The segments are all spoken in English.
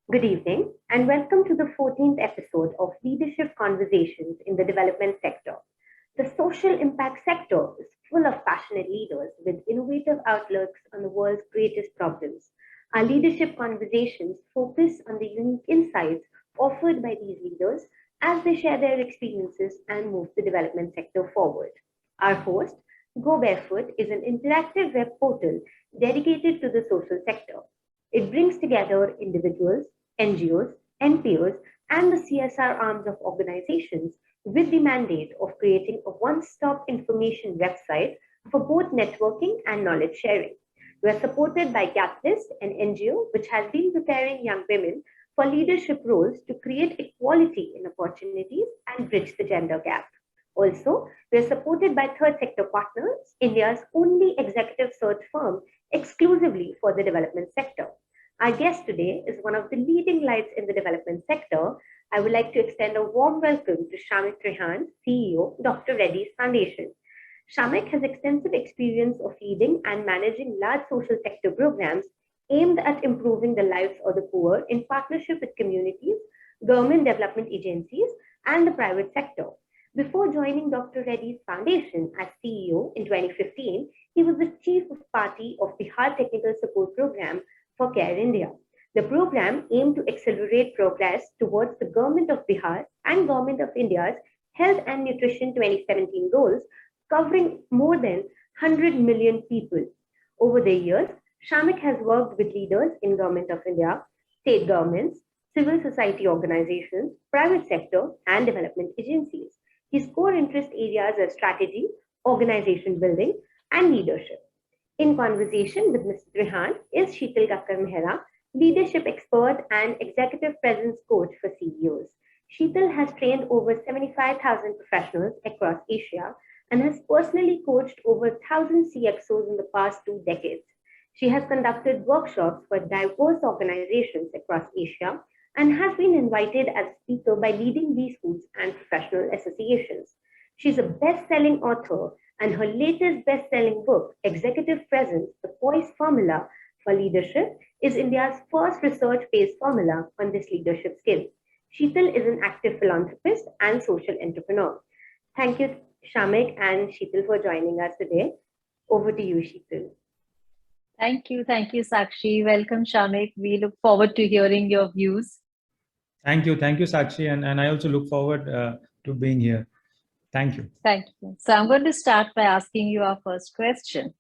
Good evening, and welcome to the 14th episode of Leadership Conversations in the Development Sector. The social impact sector is full of passionate leaders with innovative outlooks on the world's greatest problems. Our leadership conversations focus on the unique insights offered by these leaders as they share their experiences and move the development sector forward. Our host, Go Barefoot, is an interactive web portal dedicated to the social sector. It brings together individuals, NGOs, NPOs, and the CSR arms of organizations with the mandate of creating a one stop information website for both networking and knowledge sharing. We are supported by Catalyst, an NGO which has been preparing young women for leadership roles to create equality in opportunities and bridge the gender gap. Also, we are supported by Third Sector Partners, India's only executive search firm exclusively for the development sector. Our guest today is one of the leading lights in the development sector. I would like to extend a warm welcome to Shamik Trehan, CEO, Dr. Reddy's Foundation. Shamik has extensive experience of leading and managing large social sector programs aimed at improving the lives of the poor in partnership with communities, government development agencies, and the private sector. Before joining Dr. Reddy's Foundation as CEO in 2015, he was the Chief of Party of Bihar Technical Support Program for Care India. The program aimed to accelerate progress towards the Government of Bihar and Government of India's Health and Nutrition 2017 goals, covering more than 100 million people. Over the years, Shamik has worked with leaders in Government of India, state governments, civil society organizations, private sector, and development agencies. His core interest areas are strategy, organization building, and leadership. In conversation with Mr. Trehan is Shital Kakkar, leadership expert and executive presence coach for CEOs. Shital has trained over 75,000 professionals across Asia and has personally coached over 1,000 CXOs in the past 2 decades. She has conducted workshops for diverse organizations across Asia and has been invited as a speaker by leading B-schools and professional associations. She's a best-selling author, and her latest best-selling book, Executive Presence, The Poise Formula for Leadership, is India's first research-based formula on this leadership skill. Sheetal is an active philanthropist and social entrepreneur. Thank you, Shamik and Sheetal, for joining us today. Over to you, Sheetal. Thank you, Sakshi. Welcome, Shamik. We look forward to hearing your views. Thank you, Sakshi, and I also look forward to being here. Thank you. Thank you. So I'm going to start by asking you our first question.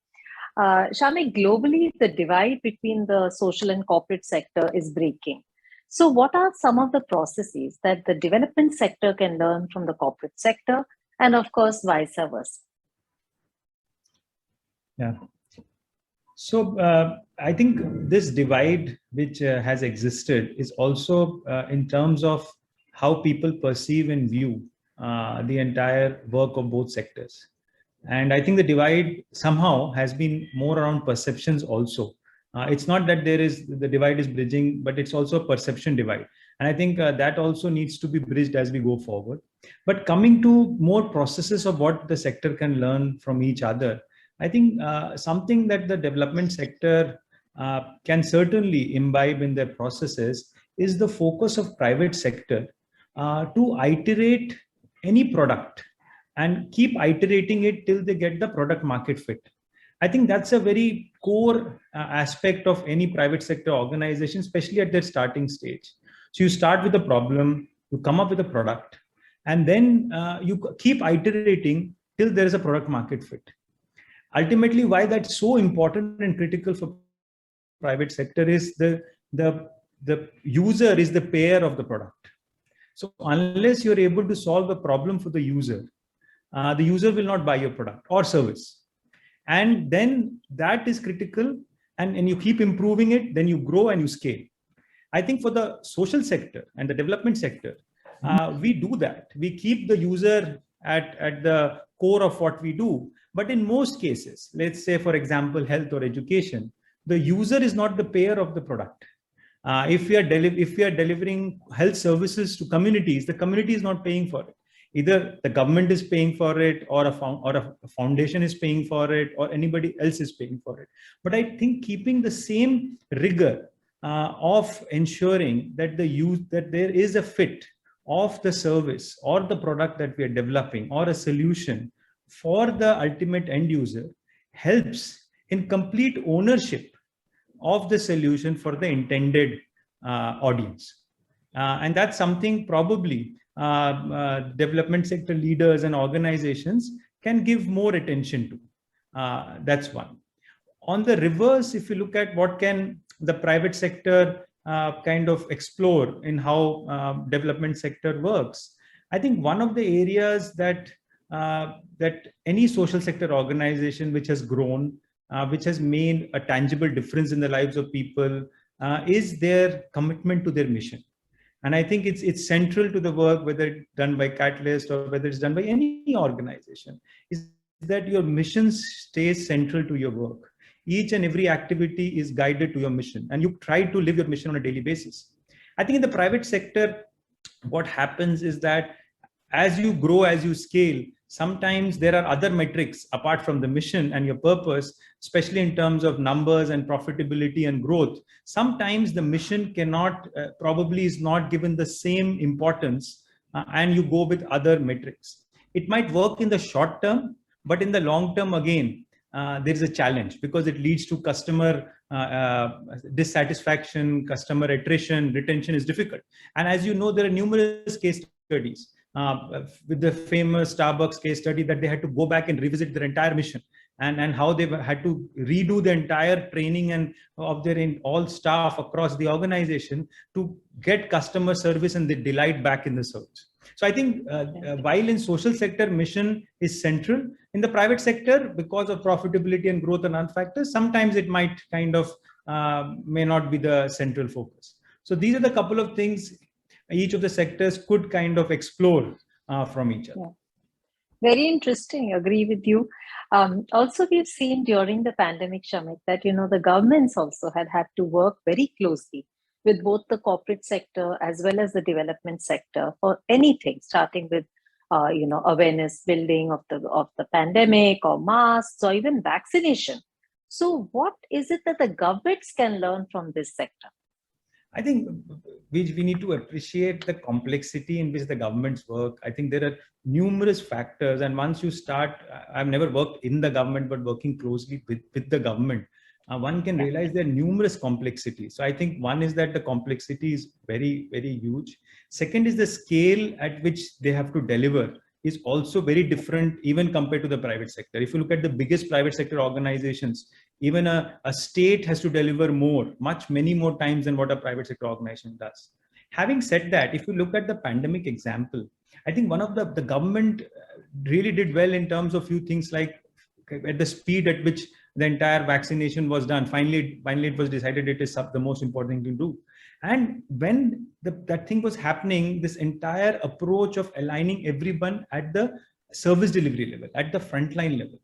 Shamik, globally, the divide between the social and corporate sector is breaking. So what are some of the processes that the development sector can learn from the corporate sector, and of course, vice versa? Yeah. So I think this divide which has existed is also in terms of how people perceive and view the entire work of both sectors. And I think the divide somehow has been more around perceptions also. It's not that the divide is bridging, but it's also a perception divide. And I think that also needs to be bridged as we go forward. But coming to more processes of what the sector can learn from each other, I think something that the development sector can certainly imbibe in their processes is the focus of private sector to iterate any product and keep iterating it till they get the product market fit. I think that's a very core aspect of any private sector organization, especially at their starting stage. So you start with a problem, you come up with a product, and then you keep iterating till there is a product market fit. Ultimately, why that's so important and critical for private sector is the user is the payer of the product. So unless you're able to solve a problem for the user will not buy your product or service. And then that is critical, and you keep improving it, then you grow and you scale. I think for the social sector and the development sector, we do that. We keep the user at the core of what we do. But in most cases, let's say, for example, health or education, the user is not the payer of the product. If we are delivering health services to communities, the community is not paying for it. Either the government is paying for it, or a foundation is paying for it, or anybody else is paying for it. But I think keeping the same rigor of ensuring that that there is a fit of the service or the product that we are developing or a solution for the ultimate end user helps in complete ownership of the solution for the intended audience. And that's something probably development sector leaders and organizations can give more attention to. That's one. On the reverse, if you look at what can the private sector kind of explore in how development sector works, I think one of the areas that that any social sector organization which has grown, which has made a tangible difference in the lives of people, is their commitment to their mission. And I think it's central to the work, whether it's done by Catalyst or whether it's done by any organization, is that your mission stays central to your work. Each and every activity is guided to your mission, and you try to live your mission on a daily basis. I think in the private sector, what happens is that as you grow, as you scale, sometimes there are other metrics apart from the mission and your purpose, especially in terms of numbers and profitability and growth. Sometimes the mission cannot, probably is not given the same importance, and you go with other metrics. It might work in the short term, but in the long term, again, there is a challenge because it leads to customer dissatisfaction, customer attrition, retention is difficult. And as you know, there are numerous case studies. With the famous Starbucks case study that they had to go back and revisit their entire mission, and how they had to redo the entire training and of their all staff across the organization to get customer service and the delight back in the service. So I think while in social sector, mission is central, in the private sector, because of profitability and growth and other factors, sometimes it might kind of may not be the central focus. So these are the couple of things each of the sectors could kind of explore from each other. Yeah. Very interesting. Agree with you. Also, we've seen during the pandemic, Shamik, that the governments also had to work very closely with both the corporate sector as well as the development sector for anything, starting with awareness building of the pandemic, or masks, or even vaccination. So, what is it that the governments can learn from this sector? I think we need to appreciate the complexity in which the governments work. I think there are numerous factors, and once you start, I've never worked in the government, but working closely with the government, one can realize there are numerous complexities. So I think one is that the complexity is very, very huge. Second is the scale at which they have to deliver is also very different even compared to the private sector. If you look at the biggest private sector organizations, even a state has to deliver many more times than what a private sector organization does. Having said that, if you look at the pandemic example, I think one of the government really did well in terms of few things, like at the speed at which the entire vaccination was done. Finally it was decided it is the most important thing to do. And when that thing was happening, this entire approach of aligning everyone at the service delivery level, at the frontline level.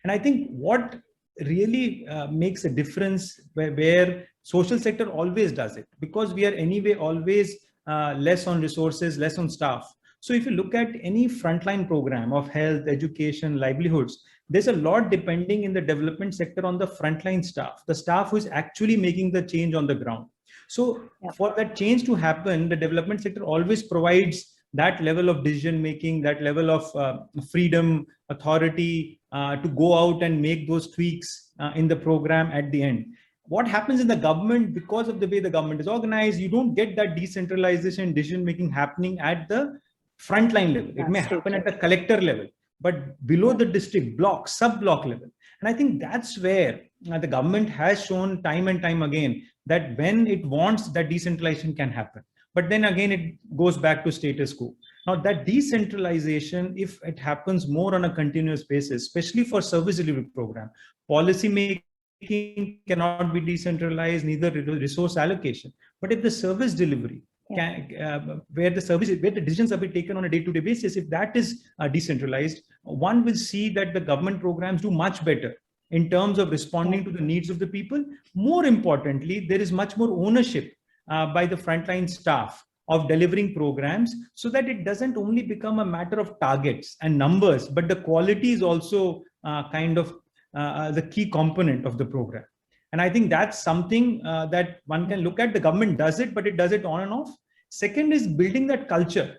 And I think what really makes a difference where social sector always does it, because we are anyway always less on resources, less on staff. So if you look at any frontline program of health, education, livelihoods, there's a lot depending in the development sector on the frontline staff, the staff who is actually making the change on the ground. So for that change to happen, the development sector always provides that level of decision making, that level of freedom, authority to go out and make those tweaks in the program at the end. What happens in the government, because of the way the government is organized, you don't get that decentralization, decision making happening at the frontline level. It may happen at the collector level, but below the district block, sub-block level. And I think that's where the government has shown time and time again that when it wants, that decentralization can happen. But then again, it goes back to status quo. Now that decentralization, if it happens more on a continuous basis, especially for service delivery program, policy making cannot be decentralized, neither resource allocation. But if the service delivery, where the decisions are being taken on a day-to-day basis, if that is decentralized, one will see that the government programs do much better in terms of responding to the needs of the people. More importantly, there is much more ownership by the frontline staff of delivering programs, so that it doesn't only become a matter of targets and numbers, but the quality is also kind of the key component of the program. And I think that's something that one can look at. The government does it, but it does it on and off. Second is building that culture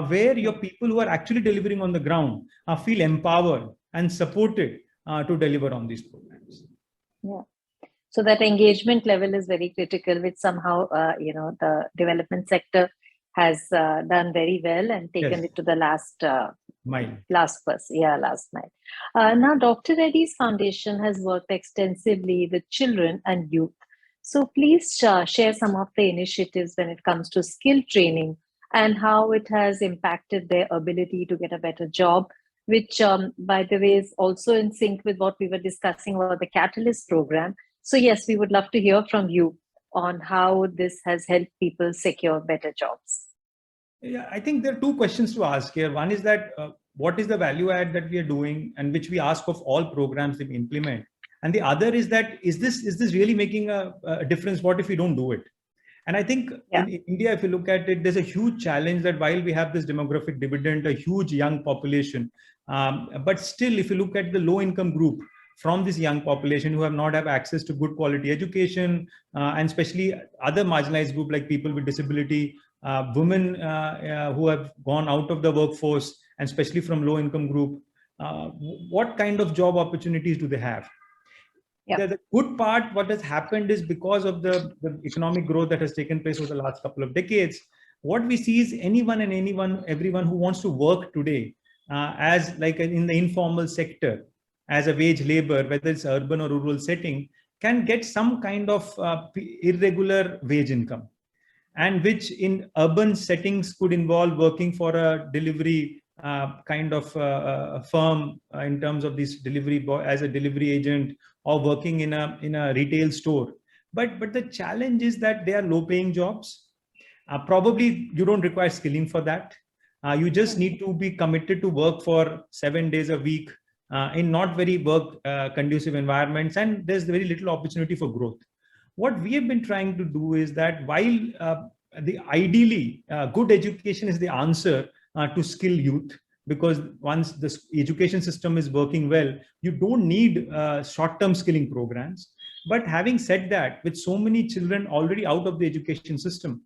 where your people who are actually delivering on the ground feel empowered and supported to deliver on these programs. Yeah. So that engagement level is very critical, which somehow, the development sector has done very well and taken Yes. it to the last Mile. last mile. Now, Dr. Reddy's foundation has worked extensively with children and youth. So please share some of the initiatives when it comes to skill training and how it has impacted their ability to get a better job, which, by the way, is also in sync with what we were discussing about the Catalyst program. So yes, we would love to hear from you on how this has helped people secure better jobs. Yeah, I think there are two questions to ask here. One is that what is the value add that we are doing and which we ask of all programs that we implement? And the other is that is this really making a difference? What if we don't do it? And I think in India, if you look at it, there's a huge challenge that while we have this demographic dividend, a huge young population, but still, if you look at the low income group from this young population who have not have access to good quality education, and especially other marginalized group like people with disability, women who have gone out of the workforce, and especially from low income group, what kind of job opportunities do they have? Yeah. The good part, what has happened is because of the economic growth that has taken place over the last couple of decades, what we see is everyone who wants to work today as like in the informal sector, as a wage labor, whether it's urban or rural setting, can get some kind of irregular wage income, and which in urban settings could involve working for a delivery kind of firm in terms of this delivery boy as a delivery agent, or working in a retail store. But the challenge is that they are low paying jobs. Probably you don't require skilling for that. You just need to be committed to work for 7 days a week in not very work conducive environments, and there's very little opportunity for growth. What we have been trying to do is that while ideally good education is the answer to skill youth, because once the education system is working well, you don't need short-term skilling programs. But having said that, with so many children already out of the education system,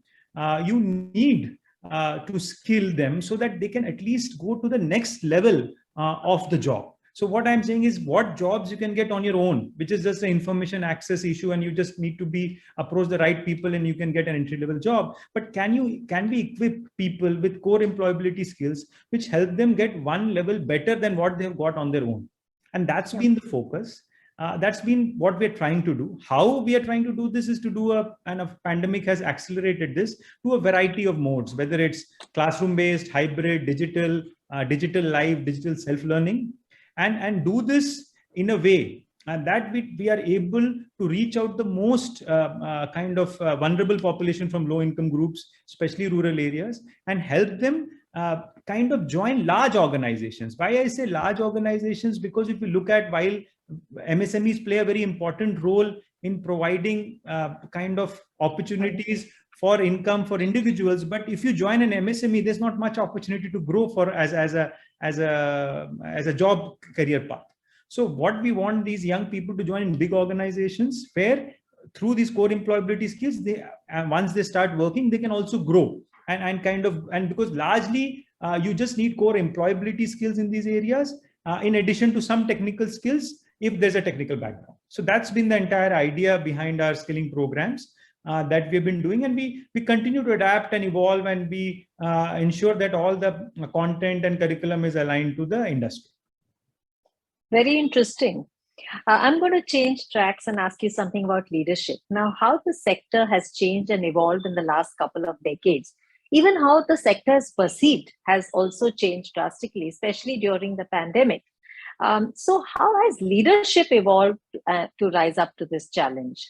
you need to skill them so that they can at least go to the next level of the job. So what I'm saying is what jobs you can get on your own, which is just an information access issue, and you just need to approach the right people and you can get an entry-level job. But can we equip people with core employability skills which help them get one level better than what they've got on their own? And that's been the focus. That's been what we're trying to do. How we are trying to do this is to do and a pandemic has accelerated this to a variety of modes, whether it's classroom-based, hybrid, digital live, digital self-learning. And do this in a way that we are able to reach out the most kind of vulnerable population from low income groups, especially rural areas, and help them kind of join large organizations. Why I say large organizations? Because if you look at, while MSMEs play a very important role in providing kind of opportunities for income for individuals, but if you join an MSME, there's not much opportunity to grow for as a job career path. So what we want these young people to join in big organizations where through these core employability skills, once they start working, they can also grow and because largely you just need core employability skills in these areas in addition to some technical skills if there's a technical background. So that's been the entire idea behind our skilling programs that we've been doing, and we continue to adapt and evolve, and we ensure that all the content and curriculum is aligned to the industry. Very interesting. I'm going to change tracks and ask you something about leadership. Now, how the sector has changed and evolved in the last couple of decades. Even how the sector is perceived has also changed drastically, especially during the pandemic. So how has leadership evolved to rise up to this challenge?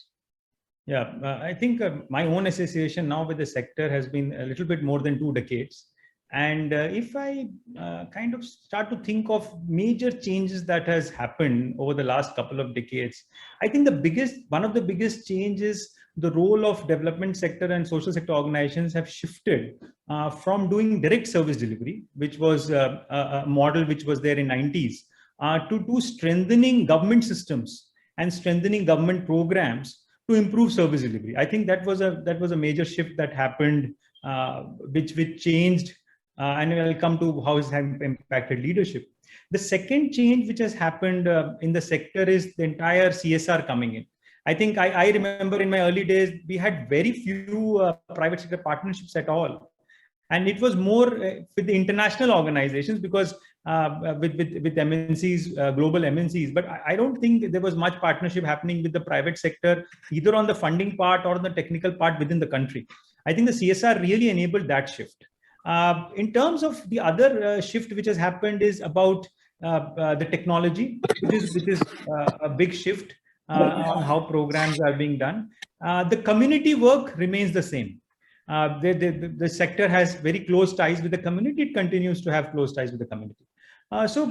Yeah, I think my own association now with the sector has been a little bit more than 2 decades. And if I kind of start to think of major changes that has happened over the last couple of decades, I think one of the biggest changes, the role of development sector and social sector organizations have shifted from doing direct service delivery, which was a model which was there in 90s, to strengthening government systems and strengthening government programs to improve service delivery. I think that was a major shift that happened, which changed, and I'll come to how it's impacted leadership. The second change which has happened in the sector is the entire CSR coming in. I think I remember in my early days, we had very few private sector partnerships at all. And it was more with the international organizations, because with MNCs, global MNCs. But I don't think there was much partnership happening with the private sector, either on the funding part or the technical part within the country. I think the CSR really enabled that shift. In terms of the other shift which has happened is about the technology, which is a big shift on how programs are being done. The community work remains the same. The sector has very close ties with the community. It continues to have close ties with the community. So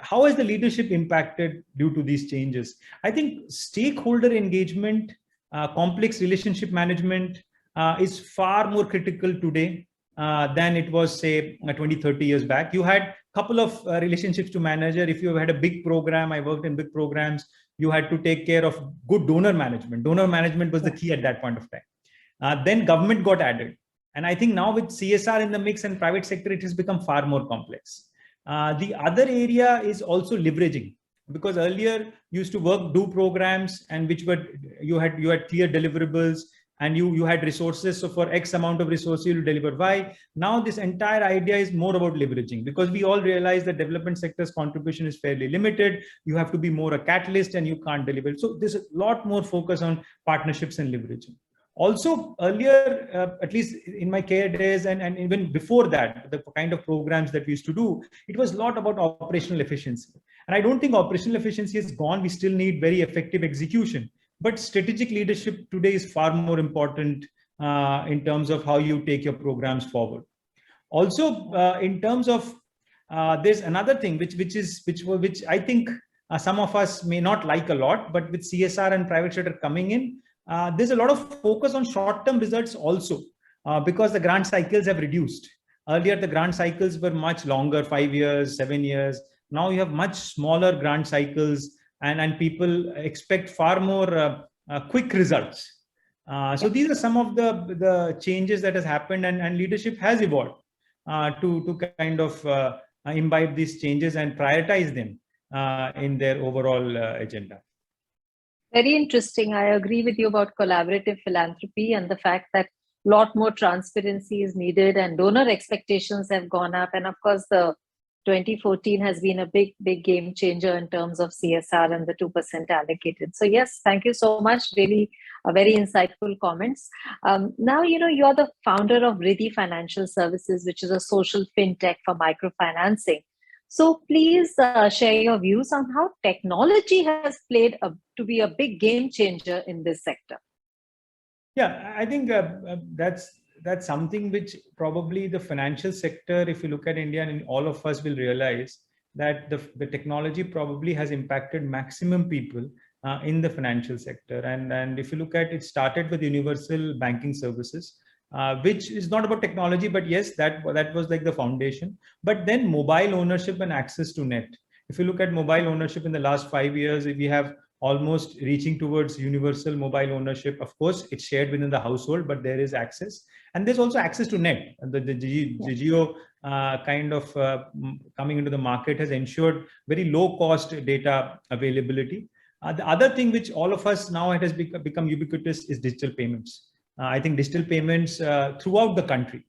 how has the leadership impacted due to these changes? I think stakeholder engagement, complex relationship management is far more critical today than it was, say, 20, 30 years back. You had a couple of relationships to manage. If you had a big program, I worked in big programs, you had to take care of good donor management. Donor management was the key at that point of time. Then government got added. And I think now with CSR in the mix and private sector, it has become far more complex. The other area is also leveraging, because earlier you used to do programs, and you had clear deliverables, and you had resources. So for X amount of resources, you deliver Y. Now this entire idea is more about leveraging, because we all realize that development sector's contribution is fairly limited. You have to be more a catalyst, and you can't deliver. So there's a lot more focus on partnerships and leveraging. Also, earlier, at least in my career days, and even before that, the kind of programs that we used to do, it was a lot about operational efficiency. And I don't think operational efficiency is gone. We still need very effective execution. But strategic leadership today is far more important in terms of how you take your programs forward. Also, in terms of, there's another thing which I think some of us may not like a lot, but with CSR and private sector coming in, there's a lot of focus on short-term results also, because the grant cycles have reduced. Earlier, the grant cycles were much longer, 5 years, 7 years. Now you have much smaller grant cycles, and people expect far more quick results. So these are some of the changes that has happened, and leadership has evolved to kind of imbibe these changes and prioritize them in their overall agenda. Very interesting. I agree with you about collaborative philanthropy and the fact that a lot more transparency is needed, and donor expectations have gone up. And of course, the 2014 has been a big game changer in terms of CSR and the 2% allocated. So yes, thank you so much. Really very insightful comments. Now, you're the founder of Reddy Financial Services, which is a social fintech for microfinancing. So please share your views on how technology has played to be a big game changer in this sector. Yeah, I think that's something which probably the financial sector, if you look at India, and all of us will realize that the technology probably has impacted maximum people in the financial sector. And if you look at it, started with universal banking services, which is not about technology, but yes, that was like the foundation. But then mobile ownership and access to net. If you look at mobile ownership in the last 5 years, we have almost reaching towards universal mobile ownership. Of course, it's shared within the household, but there is access. And there's also access to net. The Geo kind of coming into the market has ensured very low cost data availability. The other thing which all of us now has become ubiquitous is digital payments. I think digital payments throughout the country,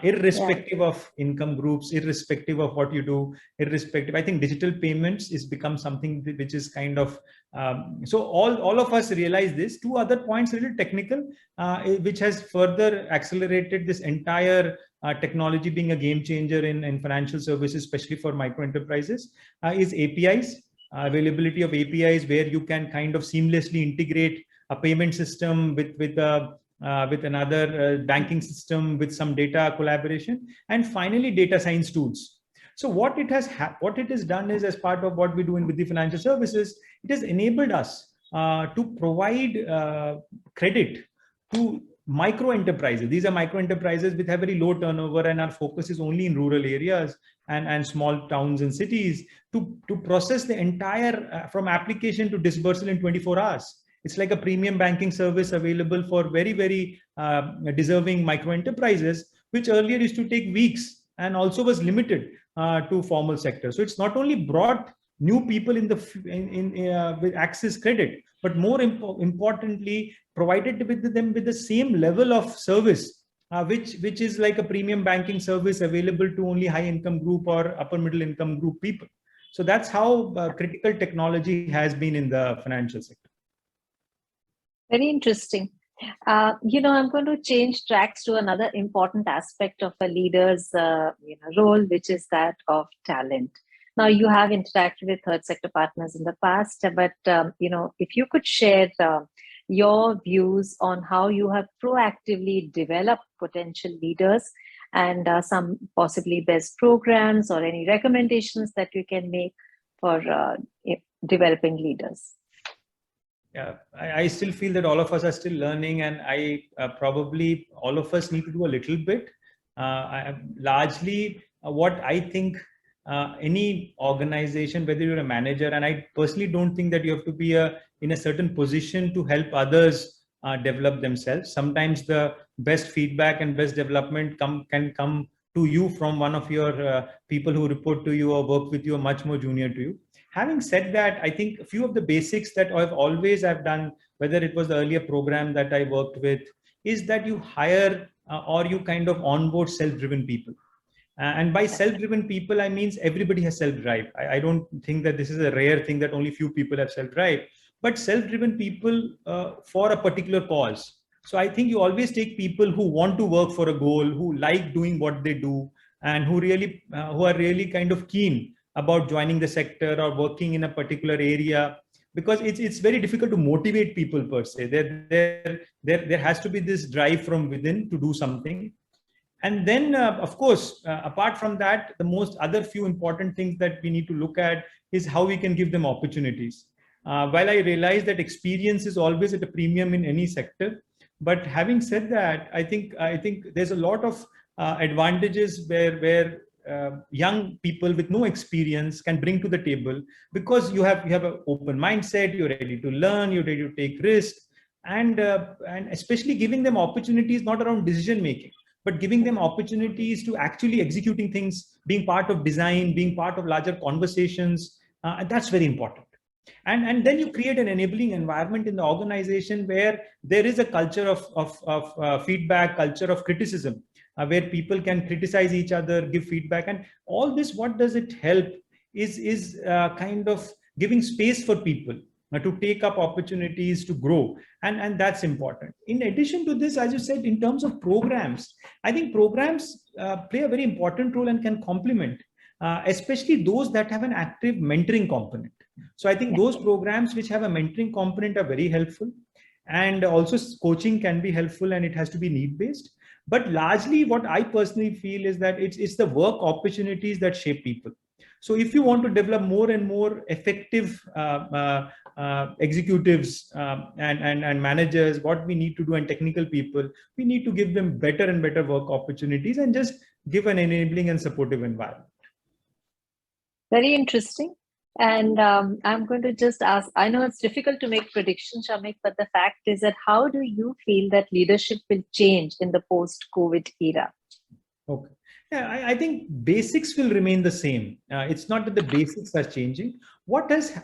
irrespective of income groups, irrespective of what you do, I think digital payments is become something which is kind of, so all of us realize this. Two other points, a little technical, which has further accelerated this entire technology being a game changer in financial services, especially for micro enterprises, is APIs, availability of APIs, where you can kind of seamlessly integrate a payment system with another banking system, with some data collaboration, and finally data science tools. So what it has done is, as part of what we do with the financial services, it has enabled us to provide credit to micro enterprises. These are micro enterprises which have very low turnover, and our focus is only in rural areas and small towns and cities to process the entire from application to disbursal in 24 hours. It's like a premium banking service available for very, very deserving micro enterprises, which earlier used to take weeks and also was limited to formal sector. So it's not only brought new people in the with access credit, but more importantly, provided with them with the same level of service, which is like a premium banking service available to only high income group or upper middle income group people. So that's how critical technology has been in the financial sector. Very interesting. I'm going to change tracks to another important aspect of a leader's role, which is that of talent. Now, you have interacted with third sector partners in the past, but if you could share your views on how you have proactively developed potential leaders and some possibly best programs or any recommendations that you can make for developing leaders. Yeah, I still feel that all of us are still learning, and I probably all of us need to do a little bit. Largely, what I think any organization, whether you're a manager, and I personally don't think that you have to be in a certain position to help others develop themselves. Sometimes the best feedback and best development can come to you from one of your people who report to you or work with you or much more junior to you. Having said that, I think a few of the basics that I've done, whether it was the earlier program that I worked with, is that you hire or you kind of onboard self-driven people. And by self-driven people, I mean everybody has self-drive. I don't think that this is a rare thing that only few people have self-drive, but self-driven people for a particular cause. So I think you always take people who want to work for a goal, who like doing what they do, and who are really kind of keen about joining the sector or working in a particular area, because it's very difficult to motivate people per se. There has to be this drive from within to do something. And then, of course, apart from that, the most other few important things that we need to look at is how we can give them opportunities. While I realize that experience is always at a premium in any sector, but having said that, I think there's a lot of advantages where young people with no experience can bring to the table, because you have an open mindset, you're ready to learn, you're ready to take risks, and especially giving them opportunities not around decision making, but giving them opportunities to actually executing things, being part of design, being part of larger conversations. And that's very important. And then you create an enabling environment in the organization where there is a culture of feedback, culture of criticism, where people can criticize each other, give feedback. And all this, what does it help is kind of giving space for people to take up opportunities to grow. And that's important. In addition to this, as you said, in terms of programs, I think programs play a very important role and can complement, especially those that have an active mentoring component. So I think those programs which have a mentoring component are very helpful. And also coaching can be helpful, and it has to be need-based. But largely what I personally feel is that it's the work opportunities that shape people. So if you want to develop more and more effective executives and managers, what we need to do, and technical people, we need to give them better and better work opportunities and just give an enabling and supportive environment. Very interesting. And I'm going to just ask, I know it's difficult to make predictions, Shamik, but the fact is that how do you feel that leadership will change in the post-COVID era? Okay. Yeah, I think basics will remain the same. It's not that the basics are changing. What has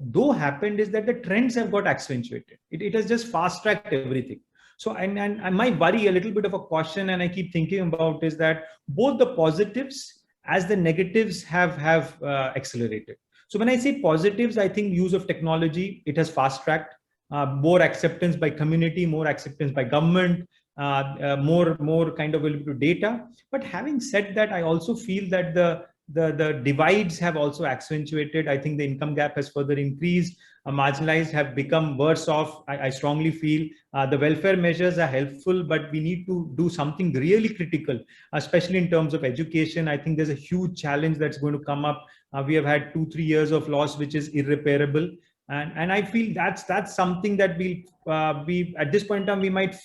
though happened is that the trends have got accentuated. It has just fast-tracked everything. So, and my worry, a little bit of a caution, and I keep thinking about, is that both the positives as the negatives have accelerated. So when I say positives, I think use of technology, it has fast-tracked, more acceptance by community, more acceptance by government, more kind of available to data. But having said that, I also feel that the divides have also accentuated. I think the income gap has further increased. Marginalized have become worse off. I strongly feel the welfare measures are helpful, but we need to do something really critical, especially in terms of education. I think there's a huge challenge that's going to come up. We have had 2-3 years of loss, which is irreparable. And I feel that's something that we at this point in time we might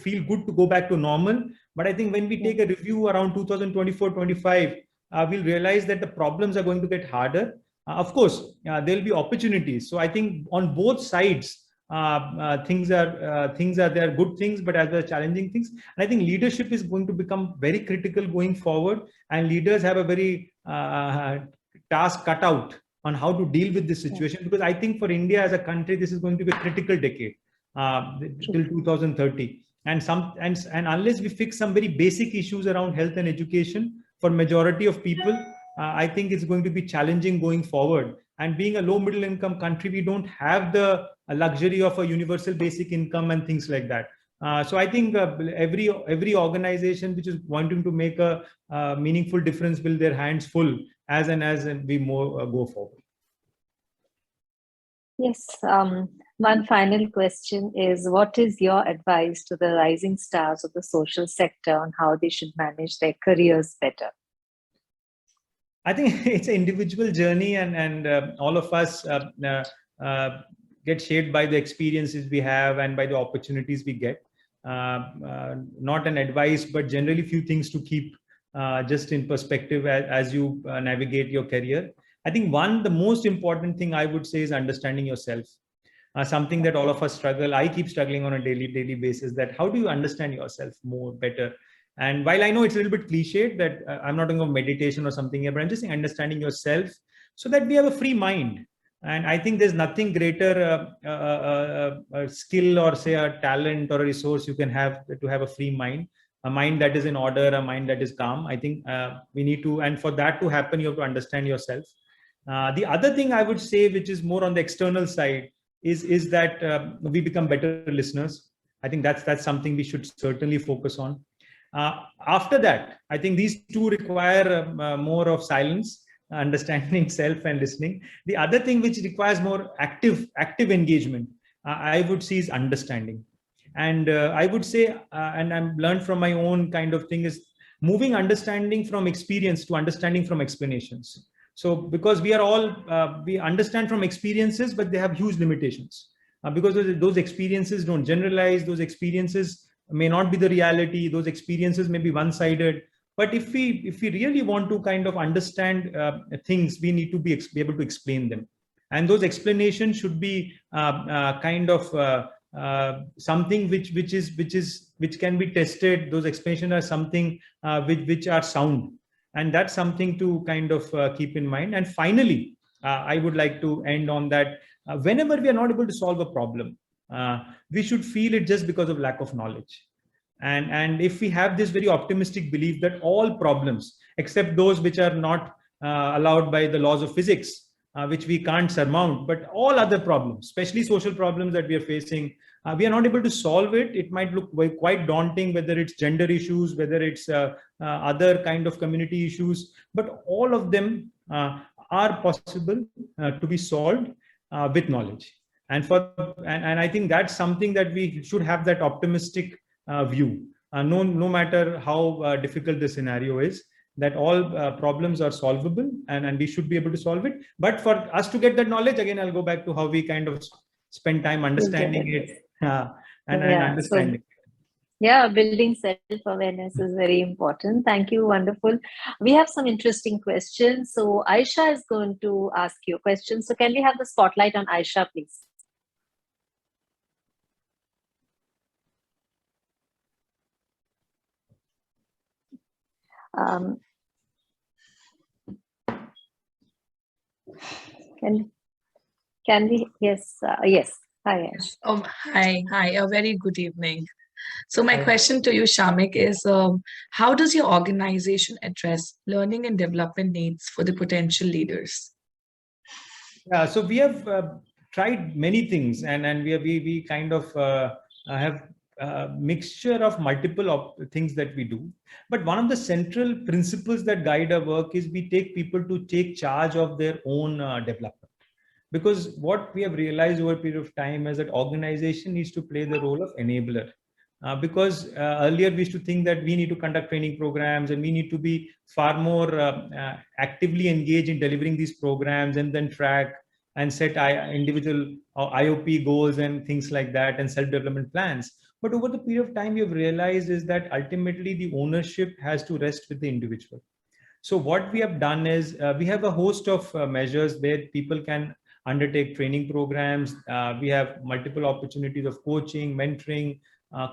feel good to go back to normal. But I think when we take a review around 2024-25, we'll realize that the problems are going to get harder. Of course, there'll be opportunities. So I think on both sides, things are there, good things, but as well as challenging things. And I think leadership is going to become very critical going forward, and leaders have a very task cut out on how to deal with this situation, because I think for India as a country, this is going to be a critical decade till 2030. And unless we fix some very basic issues around health and education for majority of people, I think it's going to be challenging going forward. And being a low middle income country, we don't have the luxury of a universal basic income and things like that. So I think every organization which is wanting to make a meaningful difference will their hands full as we more go forward. Yes. One final question is, what is your advice to the rising stars of the social sector on how they should manage their careers better? I think it's an individual journey, and all of us get shaped by the experiences we have and by the opportunities we get. Not an advice, but generally few things to keep just in perspective as you navigate your career. I think the most important thing I would say is understanding yourself. Something that all of us struggle. I keep struggling on a daily basis. That how do you understand yourself more better? And while I know it's a little bit cliched that I'm not doing a meditation or something here, but I'm just saying understanding yourself so that we have a free mind. And I think there's nothing greater a skill or say a talent or a resource you can have to have a free mind, a mind that is in order, a mind that is calm. I think we need to, and for that to happen, you have to understand yourself. The other thing I would say, which is more on the external side, is that we become better listeners. I think that's something we should certainly focus on. After that, I think these two require more of silence, understanding self and listening. The other thing which requires more active engagement, I would see, is understanding. And I would say, and I've learned from my own kind of thing, is moving understanding from experience to understanding from explanations. So because we are all, we understand from experiences, but they have huge limitations because those experiences don't generalize, those experiences may not be the reality, those experiences may be one-sided. But if we really want to kind of understand things, we need to be able to explain them. And those explanations should be kind of something which can be tested. Those explanations are something which are sound. And that's something to kind of keep in mind. And finally, I would like to end on that. Whenever we are not able to solve a problem, we should feel it just because of lack of knowledge. And if we have this very optimistic belief that all problems, except those which are not allowed by the laws of physics, which we can't surmount, but all other problems, especially social problems that we are facing, we are not able to solve it. It might look quite daunting, whether it's gender issues, whether it's other kind of community issues, but all of them are possible to be solved with knowledge. And I think that's something that we should have, that optimistic view. No matter how difficult the scenario is, that all problems are solvable, and we should be able to solve it. But for us to get that knowledge, again, I'll go back to how we kind of spend time understanding it and understanding. Yeah, building self-awareness is very important. Thank you. Wonderful. We have some interesting questions. So Aisha is going to ask you a question. So can we have the spotlight on Aisha, please? Can we? Yes. Yes. Hi, Ash. Oh, hi. A very good evening. So my question to you, Shamik, is how does your organization address learning and development needs for the potential leaders? Yeah, so we have tried many things, and we kind of have a mixture of multiple things that we do. But one of the central principles that guide our work is we take people to take charge of their own development. Because what we have realized over a period of time is that organization needs to play the role of enabler. Because earlier we used to think that we need to conduct training programs and we need to be far more actively engaged in delivering these programs and then track and set individual IOP goals and things like that, and self-development plans. But over the period of time, you've realized is that ultimately the ownership has to rest with the individual. So what we have done is we have a host of measures where people can undertake training programs. We have multiple opportunities of coaching, mentoring,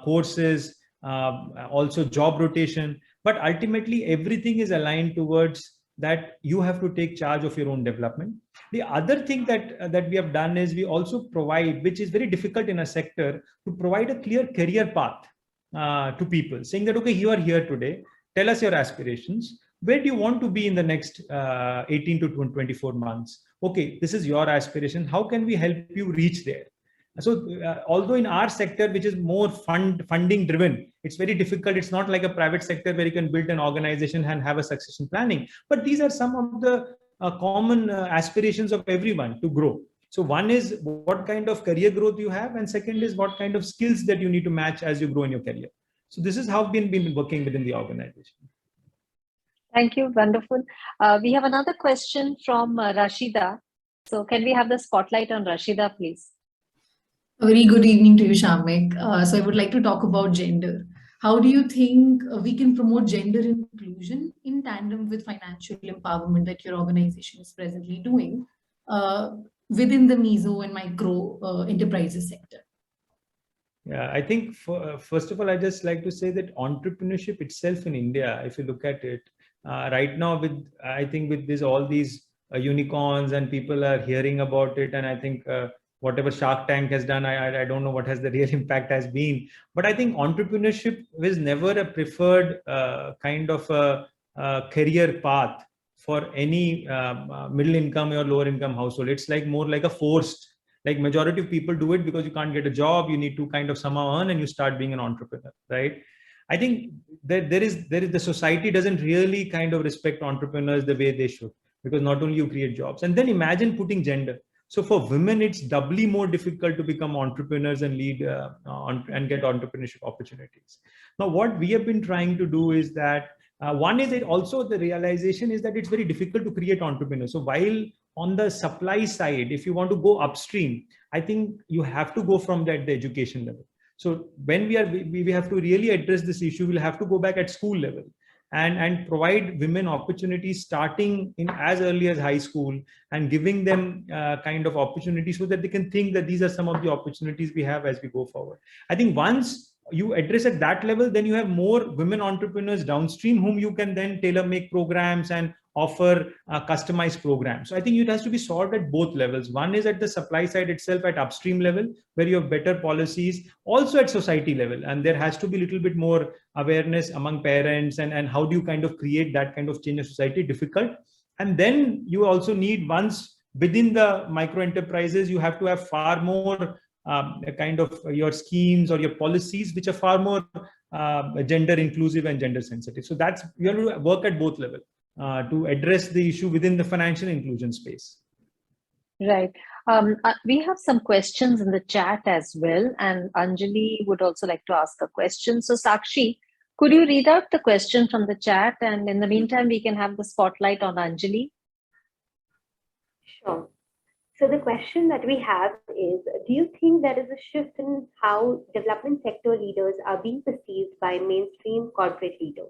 courses, also job rotation. But ultimately, everything is aligned towards that you have to take charge of your own development. The other thing that we have done is we also provide, which is very difficult in a sector, to provide a clear career path to people, saying that, okay, you are here today, tell us your aspirations. Where do you want to be in the next 18 to 24 months? Okay, this is your aspiration. How can we help you reach there? So although in our sector, which is more funding driven, it's very difficult. It's not like a private sector where you can build an organization and have a succession planning. But these are some of the common aspirations of everyone to grow. So one is what kind of career growth you have, and second is what kind of skills that you need to match as you grow in your career. So this is how we've been working within the organization. Thank you. Wonderful. We have another question from Rashida. So can we have the spotlight on Rashida, please? A very good evening to you, Shamik. So I would like to talk about gender. How do you think we can promote gender inclusion in tandem with financial empowerment that your organization is presently doing within the meso and micro enterprises sector? Yeah, I think first of all, I just like to say that entrepreneurship itself in India, if you look at it, right now I think with this all these unicorns and people are hearing about it, and I think whatever Shark Tank has done, I don't know what has the real impact has been, but I think entrepreneurship was never a preferred kind of a career path for any middle income or lower income household. It's like more like a forced, like majority of people do it because you can't get a job, you need to kind of somehow earn and you start being an entrepreneur, right? I think that there is the society doesn't really kind of respect entrepreneurs the way they should, because not only you create jobs, and then imagine putting gender. So for women, it's doubly more difficult to become entrepreneurs and lead and get entrepreneurship opportunities. Now, what we have been trying to do is that one is that also the realization is that it's very difficult to create entrepreneurs. So while on the supply side, if you want to go upstream, I think you have to go from the education level. So when we have to really address this issue, we'll have to go back at school level and provide women opportunities starting in as early as high school, and giving them kind of opportunities so that they can think that these are some of the opportunities we have as we go forward. I think once you address at that level, then you have more women entrepreneurs downstream whom you can then tailor make programs and offer customized programs. So I think it has to be solved at both levels. One is at the supply side itself at upstream level, where you have better policies, also at society level. And there has to be a little bit more awareness among parents, and how do you kind of create that kind of change in society, difficult. And then you also need, once within the micro enterprises, you have to have far more kind of your schemes or your policies, which are far more gender inclusive and gender sensitive. So that's, you have to work at both levels to address the issue within the financial inclusion space. Right. We have some questions in the chat as well, and Anjali would also like to ask a question. So Sakshi, could you read out the question from the chat, and in the meantime, we can have the spotlight on Anjali? Sure. So the question that we have is, do you think there is a shift in how development sector leaders are being perceived by mainstream corporate leaders?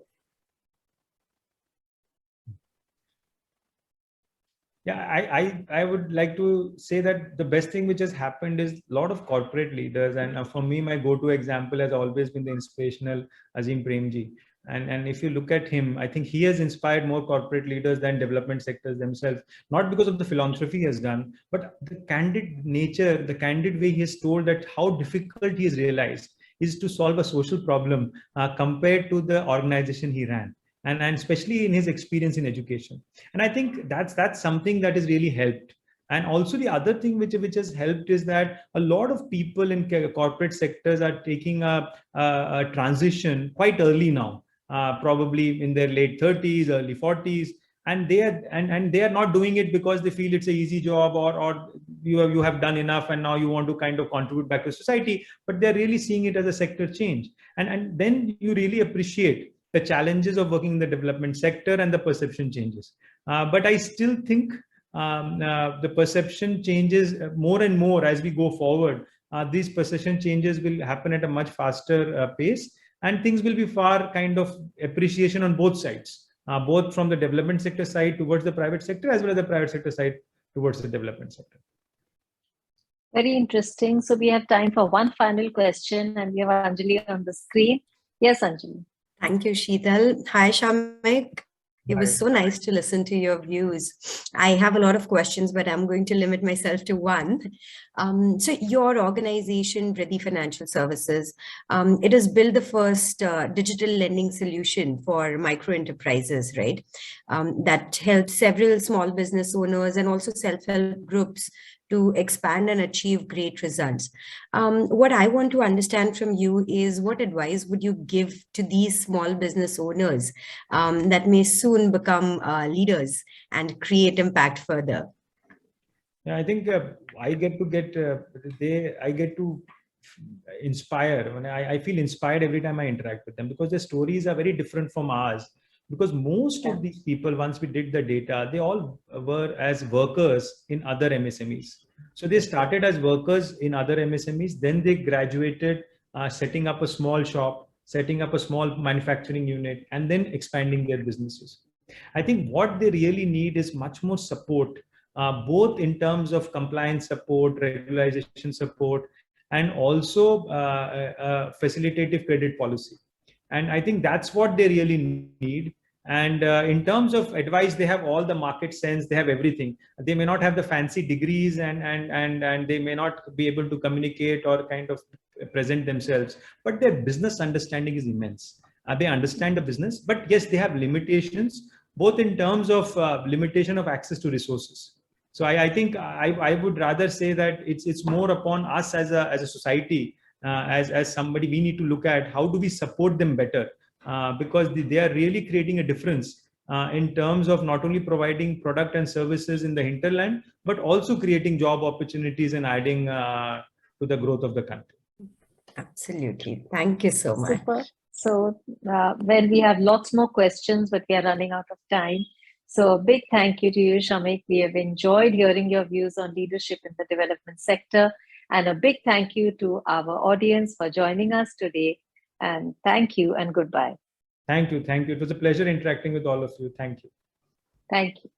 Yeah, I would like to say that the best thing which has happened is a lot of corporate leaders, and for me, my go-to example has always been the inspirational Azim Premji. And if you look at him, I think he has inspired more corporate leaders than development sectors themselves, not because of the philanthropy he has done, but the candid nature, the candid way he has told that how difficult he has realized is to solve a social problem compared to the organization he ran. And especially in his experience in education. And I think that's something that has really helped. And also the other thing which has helped is that a lot of people in corporate sectors are taking a transition quite early now, probably in their late 30s, early 40s. And they are not doing it because they feel it's an easy job, or you have done enough and now you want to kind of contribute back to society, but they're really seeing it as a sector change. And then you really appreciate the challenges of working in the development sector and the perception changes. But I still think the perception changes more and more as we go forward. These perception changes will happen at a much faster pace, and things will be far kind of appreciation on both sides, both from the development sector side towards the private sector, as well as the private sector side towards the development sector. Very interesting. So we have time for one final question, and we have Anjali on the screen. Yes, Anjali. Thank you, Shital. Hi, Shamik. It was Hi. so nice to listen to your views. I have a lot of questions, but I'm going to limit myself to one. So your organization, Reddy Financial Services, it has built the first digital lending solution for micro enterprises, right? That helps several small business owners and also self-help groups to expand and achieve great results. What I want to understand from you is, what advice would you give to these small business owners that may soon become leaders and create impact further? Yeah, I think I get to inspire. When I feel inspired every time I interact with them, because their stories are very different from ours. Because most of these people, once we did the data, they all were as workers in other MSMEs. So they started as workers in other MSMEs, then they graduated, setting up a small shop, setting up a small manufacturing unit, and then expanding their businesses. I think what they really need is much more support, both in terms of compliance support, regularization support, and also facilitative credit policy. And I think that's what they really need. And in terms of advice, they have all the market sense, they have everything. They may not have the fancy degrees, and they may not be able to communicate or kind of present themselves, but their business understanding is immense. They understand the business, but yes, they have limitations, both in terms of limitation of access to resources. So I think I would rather say that it's more upon us as a society, as somebody, we need to look at how do we support them better, because they are really creating a difference in terms of not only providing product and services in the hinterland, but also creating job opportunities and adding to the growth of the country. Absolutely. Thank you so much. Super. So when we have lots more questions, but we are running out of time. So a big thank you to you, Shamik. We have enjoyed hearing your views on leadership in the development sector. And a big thank you to our audience for joining us today. And thank you and goodbye. Thank you. Thank you. It was a pleasure interacting with all of you. Thank you. Thank you.